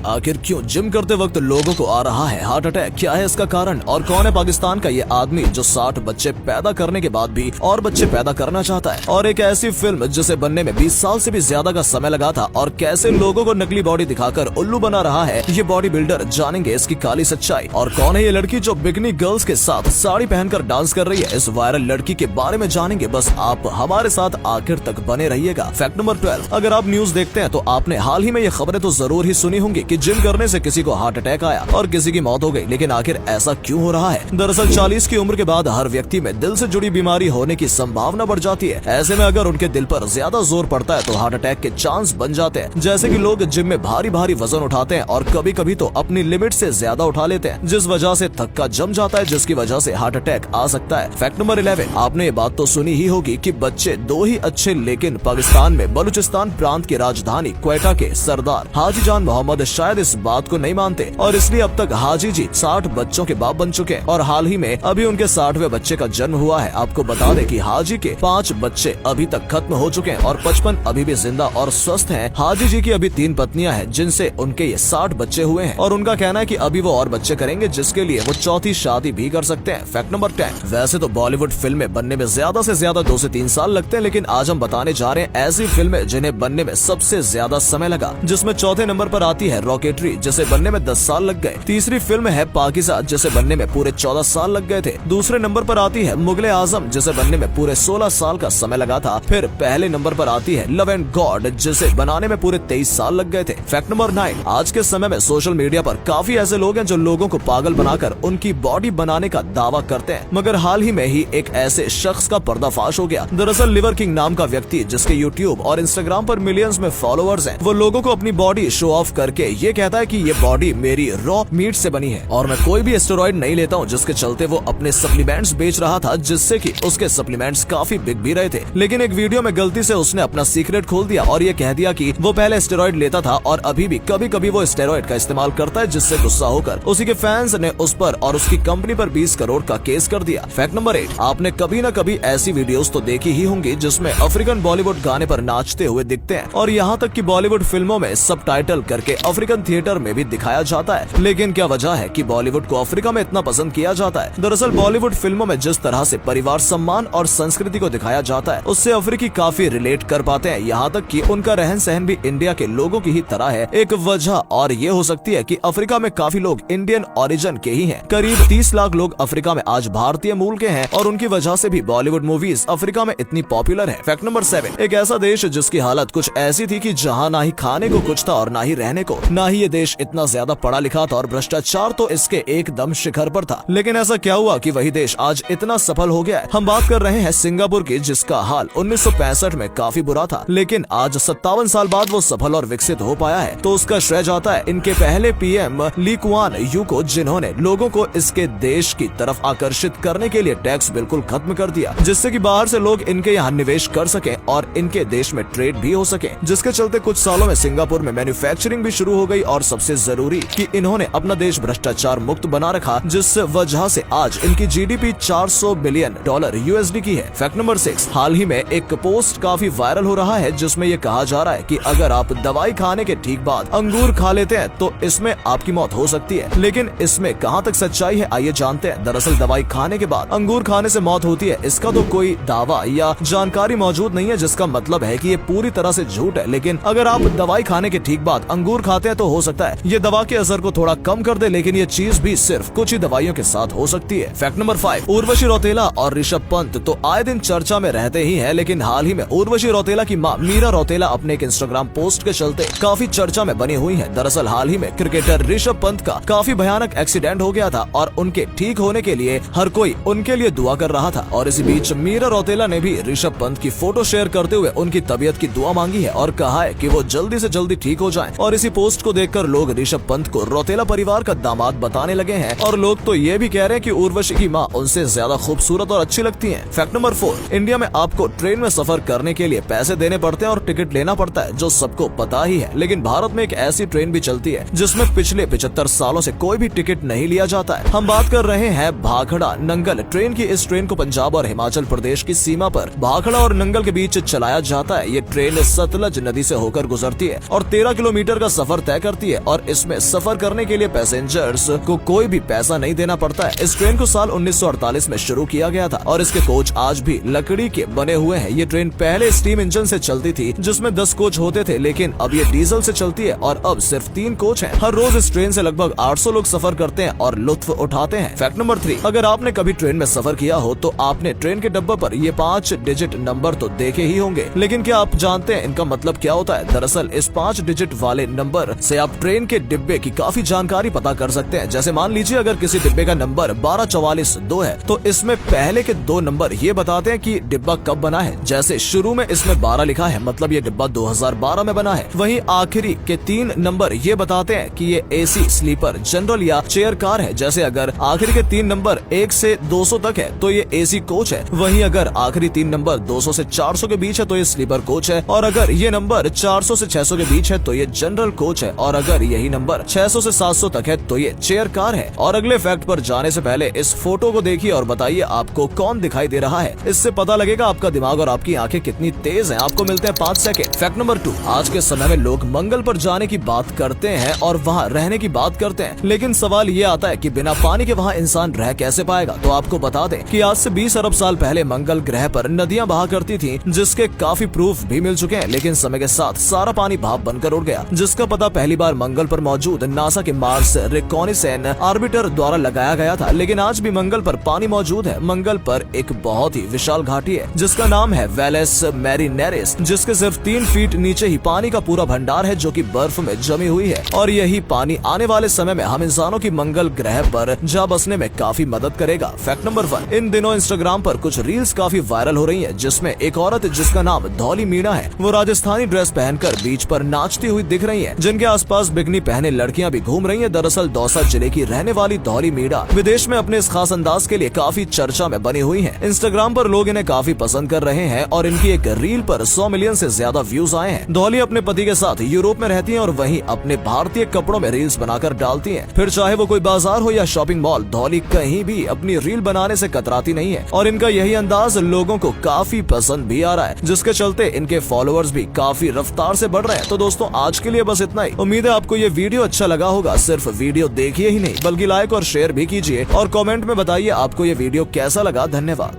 आखिर क्यों जिम करते वक्त लोगों को आ रहा है हार्ट अटैक, क्या है इसका कारण और कौन है पाकिस्तान का ये आदमी जो 60 बच्चे पैदा करने के बाद भी और बच्चे पैदा करना चाहता है। और एक ऐसी फिल्म जिसे बनने में 20 साल से भी ज्यादा का समय लगा था और कैसे लोगों को नकली बॉडी दिखाकर उल्लू बना रहा है ये बॉडी बिल्डर, जानेंगे इसकी काली सच्चाई। और कौन है ये लड़की जो बिकनी गर्ल्स के साथ साड़ी पहनकर डांस कर रही है, इस वायरल लड़की के बारे में जानेंगे। बस आप हमारे साथ आखिर तक बने रहिएगा। फैक्ट नंबर 12, अगर आप न्यूज देखते हैं तो आपने हाल ही में ये खबरें तो जरूर ही सुनी होंगी कि जिम करने से किसी को हार्ट अटैक आया और किसी की मौत हो गई। लेकिन आखिर ऐसा क्यों हो रहा है? दरअसल 40 की उम्र के बाद हर व्यक्ति में दिल से जुड़ी बीमारी होने की संभावना बढ़ जाती है। ऐसे में अगर उनके दिल पर ज्यादा जोर पड़ता है तो हार्ट अटैक के चांस बन जाते हैं। जैसे कि लोग जिम में भारी भारी वजन उठाते हैं और कभी कभी तो अपनी लिमिट से ज्यादा उठा लेते हैं, जिस वजह से थक्का जम जाता है, जिसकी वजह से हार्ट अटैक आ सकता है। फैक्ट नंबर 11, आपने ये बात तो सुनी ही होगी कि बच्चे दो ही अच्छे, लेकिन पाकिस्तान में बलूचिस्तान प्रांत की राजधानी क्वेटा के सरदार हाजी जान मोहम्मद शायद इस बात को नहीं मानते और इसलिए अब तक हाजी जी 60 बच्चों के बाप बन चुके हैं और हाल ही में अभी उनके 60वें बच्चे का जन्म हुआ है। आपको बता दें कि हाजी के 5 बच्चे अभी तक खत्म हो चुके हैं और 55 अभी भी जिंदा और स्वस्थ हैं। हाजी जी की अभी 3 पत्नियां हैं जिनसे उनके ये 60 बच्चे हुए हैं और उनका कहना है कि अभी वो और बच्चे करेंगे जिसके लिए वो चौथी शादी भी कर सकते हैं। फैक्ट नंबर 10, वैसे तो बॉलीवुड फिल्में बनने में ज्यादा से ज्यादा 2 से 3 साल लगते हैं, लेकिन आज हम बताने जा रहे हैं ऐसी फिल्में जिन्हें बनने में सबसे ज्यादा समय लगा, जिसमें चौथे नंबर पर आती है रॉकेटरी जिसे बनने में 10 साल लग गए। तीसरी फिल्म है पाकिज़ा जिसे बनने में पूरे 14 साल लग गए थे। दूसरे नंबर पर आती है मुगले आजम जिसे बनने में पूरे 16 साल का समय लगा था। फिर पहले नंबर पर आती है लव एंड गॉड जिसे बनाने में पूरे 23 साल लग गए थे। फैक्ट नंबर 9, आज के समय में सोशल मीडिया पर काफी ऐसे लोग हैं जो लोगों को पागल बनाकर उनकी बॉडी बनाने का दावा करते हैं, मगर हाल ही में ही एक ऐसे शख्स का पर्दाफाश हो गया। दरअसल लिवर किंग नाम का व्यक्ति जिसके यूट्यूब और इंस्टाग्राम पर मिलियंस में फॉलोअर्स हैं, वो लोगों को अपनी बॉडी शो ऑफ करके ये कहता है कि ये बॉडी मेरी रॉ मीट से बनी है और मैं कोई भी स्टेरॉइड नहीं लेता हूँ, जिसके चलते वो अपने सप्लीमेंट्स बेच रहा था, जिससे कि उसके सप्लीमेंट्स काफी बिक भी रहे थे। लेकिन एक वीडियो में गलती से उसने अपना सीक्रेट खोल दिया और ये कह दिया कि वो पहले स्टेरॉइड लेता था और अभी भी कभी कभी वो स्टेरॉइड का इस्तेमाल करता है, जिससे गुस्सा होकर उसी के फैंस ने उस पर और उसकी कंपनी पर 20 करोड़ का केस कर दिया। फैक्ट नंबर 8, आपने कभी न कभी ऐसी वीडियोस तो देखी ही होंगी जिसमें अफ्रीकन बॉलीवुड गाने पर नाचते हुए दिखते हैं और यहाँ तक कि बॉलीवुड फिल्मों में सबटाइटल करके अफ्रीकन थिएटर में भी दिखाया जाता है। लेकिन क्या वजह है कि बॉलीवुड को अफ्रीका में इतना पसंद किया जाता है? दरअसल बॉलीवुड फिल्मों में जिस तरह से परिवार सम्मान और संस्कृति को दिखाया जाता है उससे अफ्रीकी काफी रिलेट कर पाते हैं, यहाँ तक कि उनका रहन सहन भी इंडिया के लोगों की ही तरह है। एक वजह और ये हो सकती है कि अफ्रीका में काफी लोग इंडियन ओरिजिन के ही हैं। करीब 30 लाख लोग अफ्रीका में आज भारतीय मूल के हैं और उनकी वजह से भी बॉलीवुड मूवीज अफ्रीका में इतनी पॉपुलर है। फैक्ट नंबर 7, एक ऐसा देश जिसकी हालत कुछ ऐसी थी कि जहाँ ना ही खाने को कुछ था और ना ही रहने को, ना ही ये देश इतना ज्यादा पढ़ा लिखा था और भ्रष्टाचार तो इसके एकदम शिखर पर था। लेकिन ऐसा क्या हुआ कि वही देश आज इतना सफल हो गया है? हम बात कर रहे हैं सिंगापुर की, जिसका हाल 1965 में काफी बुरा था, लेकिन आज 57 साल बाद वो सफल और विकसित हो पाया है। तो उसका श्रेय जाता है इनके पहले पीएम ली कुआन यू को, जिन्होंने लोगों को इसके देश की तरफ आकर्षित करने के लिए टैक्स बिल्कुल खत्म कर दिया, जिससे कि बाहर से लोग इनके यहाँ निवेश कर सके और इनके देश में ट्रेड भी हो सके, जिसके चलते कुछ सालों में सिंगापुर में मैन्युफैक्चरिंग भी शुरू हो गई और सबसे जरूरी कि इन्होंने अपना देश भ्रष्टाचार मुक्त बना रखा, जिस वजह से आज इनकी जीडीपी $400 बिलियन यूएसडी की है। फैक्ट नंबर 6, हाल ही में एक पोस्ट काफी वायरल हो रहा है जिसमें ये कहा जा रहा है कि अगर आप दवाई खाने के ठीक बाद अंगूर खा लेते हैं तो इसमें आपकी मौत हो सकती है। लेकिन इसमें कहां तक सच्चाई है आइए जानते हैं। दरअसल दवाई खाने के बाद अंगूर खाने से मौत होती है, इसका तो कोई दावा या जानकारी मौजूद नहीं है, जिसका मतलब है कि ये पूरी तरह से झूठ है। लेकिन अगर आप दवाई खाने के ठीक बाद अंगूर खाते हैं तो हो सकता है ये दवा के असर को थोड़ा कम कर दे, लेकिन ये चीज भी सिर्फ कुछ ही दवाइयों के साथ हो सकती है। फैक्ट नंबर 5, उर्वशी रौतेला और ऋषभ पंत तो आए दिन चर्चा में रहते ही हैं, लेकिन हाल ही में उर्वशी रौतेला की मां मीरा रौतेला अपने एक इंस्टाग्राम पोस्ट के चलते काफी चर्चा में बनी हुई है। दरअसल हाल ही में क्रिकेटर ऋषभ पंत का काफी भयानक एक्सीडेंट हो गया था और उनके ठीक होने के लिए हर कोई उनके लिए दुआ कर रहा था और इसी बीच मीरा रौतेला ने भी ऋषभ पंत की फोटो शेयर करते हुए उनकी तबीयत की दुआ मांगी है और कहा है कि वो जल्दी से जल्दी ठीक हो जाएं। और इसी पोस्ट को देखकर लोग ऋषभ पंत को रौतेला परिवार का दामाद बताने लगे हैं और लोग तो ये भी कह रहे हैं कि उर्वशी की मां उनसे ज्यादा खूबसूरत और अच्छी लगती हैं। फैक्ट नंबर 4, इंडिया में आपको ट्रेन में सफर करने के लिए पैसे देने पड़ते हैं और टिकट लेना पड़ता है, जो सबको पता ही है। लेकिन भारत में एक ऐसी ट्रेन भी चलती है जिसमें पिछले 75 सालों से कोई भी टिकट नहीं लिया जाता है। हम बात कर रहे हैं भाखड़ा नंगल ट्रेन की। इस ट्रेन को पंजाब और हिमाचल प्रदेश की सीमा पर भाखड़ा और नंगल के बीच चलाया जाता है। ये ट्रेन सतलज नदी से होकर गुजरती है और 13 किलोमीटर का सफर तय तय करती है और इसमें सफर करने के लिए पैसेंजर्स को कोई भी पैसा नहीं देना पड़ता है। इस ट्रेन को साल 1948 में शुरू किया गया था और इसके कोच आज भी लकड़ी के बने हुए हैं। ये ट्रेन पहले स्टीम इंजन से चलती थी जिसमें 10 कोच होते थे, लेकिन अब ये डीजल से चलती है और अब सिर्फ 3 कोच हैं। हर रोज इस ट्रेन से लगभग 800 लोग सफर करते हैं और लुत्फ उठाते हैं। फैक्ट नंबर 3, अगर आपने कभी ट्रेन में सफर किया हो तो आपने ट्रेन के डब्बे पर ये 5 डिजिट नंबर तो देखे ही होंगे, लेकिन क्या आप जानते हैं इनका मतलब क्या होता है? दरअसल इस 5 डिजिट वाले नंबर से आप ट्रेन के डिब्बे की काफी जानकारी पता कर सकते हैं। जैसे मान लीजिए अगर किसी डिब्बे का नंबर 1244-2 है तो इसमें पहले के 2 नंबर ये बताते हैं कि डिब्बा कब बना है। जैसे शुरू में इसमें 12 लिखा है, मतलब ये डिब्बा 2012 में बना है। वहीं आखिरी के 3 नंबर ये बताते हैं कि ये एसी, स्लीपर, जनरल या चेयर कार है। जैसे अगर आखिरी के 3 नंबर 1 से 200 तक है तो ये एसी कोच है। वहीं अगर आखिरी 3 नंबर 200 से 400 के बीच है तो ये स्लीपर कोच है, और अगर ये नंबर 400 से 600 के बीच है तो ये जनरल कोच है, और अगर यही नंबर 600 से 700 तक है तो ये चेयर कार है। और अगले फैक्ट पर जाने से पहले इस फोटो को देखिए और बताइए आपको कौन दिखाई दे रहा है। इससे पता लगेगा आपका दिमाग और आपकी आंखें कितनी तेज हैं। आपको मिलते हैं 5 सेकंड। फैक्ट नंबर 2, आज के समय में लोग मंगल पर जाने की बात करते हैं और वहाँ रहने की बात करते हैं, लेकिन सवाल ये आता है कि बिना पानी के वहाँ इंसान रह कैसे पाएगा? तो आपको बता दें कि आज से 20 अरब साल पहले मंगल ग्रह पर नदियाँ बहा करती थी, जिसके काफी प्रूफ भी मिल चुके हैं, लेकिन समय के साथ सारा पानी भाप बनकर उड़ गया, जिसका पता पहली बार मंगल पर मौजूद नासा के मार्स रिकॉनिसेंस ऑर्बिटर द्वारा लगाया गया था। लेकिन आज भी मंगल पर पानी मौजूद है। मंगल पर एक बहुत ही विशाल घाटी है जिसका नाम है वेलेस मैरिनेरिस, जिसके सिर्फ 3 फीट नीचे ही पानी का पूरा भंडार है जो कि बर्फ में जमी हुई है, और यही पानी आने वाले समय में हम इंसानों की मंगल ग्रह पर जा बसने में काफी मदद करेगा। फैक्ट नंबर 1, इन दिनों इंस्टाग्राम पर कुछ रील्स काफी वायरल हो रही है जिसमें एक औरत जिसका नाम धौली मीणा है, वो राजस्थानी ड्रेस पहनकर बीच पर नाचती हुई दिख रही है, जिनके आसपास बिकनी पहने लड़कियां भी घूम रही है। दरअसल दौसा जिले की रहने वाली धौली मीणा विदेश में अपने इस खास अंदाज के लिए काफी चर्चा में बनी हुई है। इंस्टाग्राम पर लोग इन्हें काफी पसंद कर रहे हैं और इनकी एक रील पर 100 मिलियन से ज्यादा व्यूज आए हैं। धौली अपने पति के साथ यूरोप में रहती हैं और वहीं अपने भारतीय कपड़ों में रील्स बनाकर डालती हैं। फिर चाहे वो कोई बाजार हो या शॉपिंग मॉल, धौली कहीं भी अपनी रील बनाने से कतराती नहीं है और इनका यही अंदाज लोगों को काफी पसंद भी आ रहा है, जिसके चलते इनके फॉलोअर्स भी काफी रफ्तार से बढ़ रहे हैं। तो दोस्तों आज के लिए बस इतना ही। उम्मीद है आपको ये वीडियो अच्छा लगा होगा। सिर्फ वीडियो देखिए ही नहीं बल्कि लाइक और शेयर भी कीजिए और कमेंट में बताइए आपको ये वीडियो कैसा लगा। धन्यवाद।